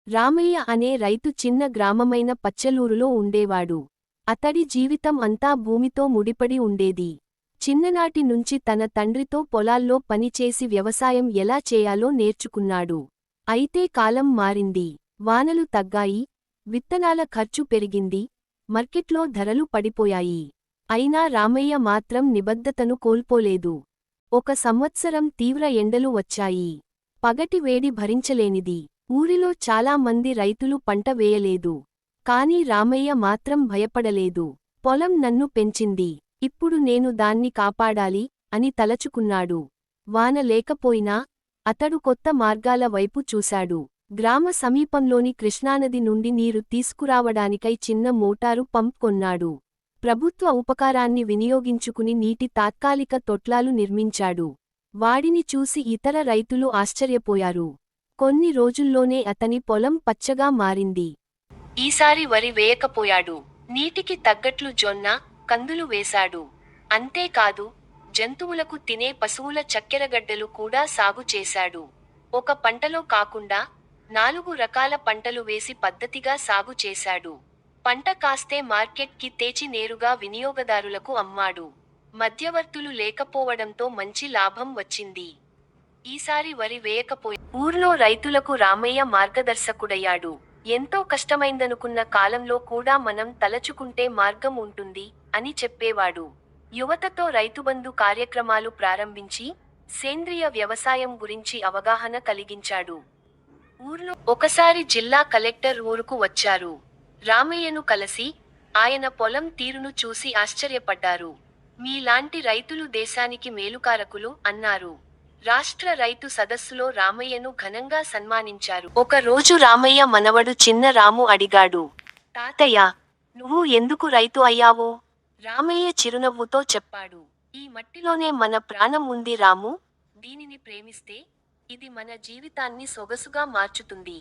రామయ్య అనే రైతు చిన్న గ్రామమైన పచ్చలూరులో ఉండేవాడు. అతడి జీవితం అంతా భూమితో ముడిపడి ఉండేది. చిన్ననాటి నుంచి తన తండ్రితో పొలాల్లో పనిచేసి వ్యవసాయం ఎలా చేయాలో నేర్చుకున్నాడు. అయితే కాలం మారింది. వానలు తగ్గాయి, విత్తనాల ఖర్చు పెరిగింది, మార్కెట్లో ధరలు పడిపోయాయి. అయినా రామయ్య మాత్రం నిబద్ధతను కోల్పోలేదు. ఒక సంవత్సరం తీవ్ర ఎండలు వచ్చాయి. పగటి వేడి భరించలేనిది. ఊరిలో చాలా మంది రైతులు పంట వేయలేదు. కాని రామయ్య మాత్రం భయపడలేదు. పొలం నన్ను పెంచింది, ఇప్పుడు నేను దాన్ని కాపాడాలి అని తలచుకున్నాడు. వాన లేకపోయినా అతడు కొత్త మార్గాల వైపు చూశాడు. గ్రామ సమీపంలోని కృష్ణానది నుండి నీరు తీసుకురావడానికై చిన్న మోటారు పంప్ కొన్నాడు. ప్రభుత్వ ఉపకారాన్ని వినియోగించుకుని నీటి తాత్కాలిక తొట్లాలు నిర్మించాడు. వాడిని చూసి ఇతర రైతులు ఆశ్చర్యపోయారు. కొన్ని రోజుల్లోనే అతని పొలం పచ్చగా మారింది. ఈసారి వరి వేయకపోయాడు. నీటికి తగ్గట్లు జొన్న, కందులు వేశాడు. అంతేకాదు, జంతువులకు తినే పశువుల చక్కెరగడ్డలు కూడా సాగు చేశాడు. ఒక పంటలో కాకుండా 4 రకాల పంటలు వేసి పద్ధతిగా సాగు చేశాడు. పంట కాస్తే మార్కెట్కి తెచ్చి నేరుగా వినియోగదారులకు అమ్మాడు. మధ్యవర్తులు లేకపోవడంతో మంచి లాభం వచ్చింది. ఈసారి వరి వేయకపోయి ఊర్లో రైతులకు రామయ్య మార్గదర్శకుడయ్యాడు. ఎంతో కష్టమైందనుకున్న కాలంలో కూడా మనం తలచుకుంటే మార్గం ఉంటుంది అని చెప్పేవాడు. యువతతో రైతుబంధు కార్యక్రమాలు ప్రారంభించి సేంద్రియ వ్యవసాయం గురించి అవగాహన కలిగించాడు. ఊర్లో ఒకసారి జిల్లా కలెక్టర్ ఊరుకు వచ్చారు. రామయ్యను కలిసి ఆయన పొలం తీరును చూసి ఆశ్చర్యపడ్డారు. మీలాంటి రైతులు దేశానికి మేలుకారకులు అన్నారు. రాష్ట్ర రైతు సదస్సులో రామయ్యను ఘనంగా సన్మానించారు. ఒక రోజు రామయ్య మనవడు చిన్న రాము అడిగాడు, తాతయ్య, నువ్వు ఎందుకు రైతు అయ్యావో? రామయ్య చిరునవ్వుతో చెప్పాడు, ఈ మట్టిలోనే మన ప్రాణం ఉంది రాము. దీనిని ప్రేమిస్తే ఇది మన జీవితాన్ని సొగసుగా మార్చుతుంది.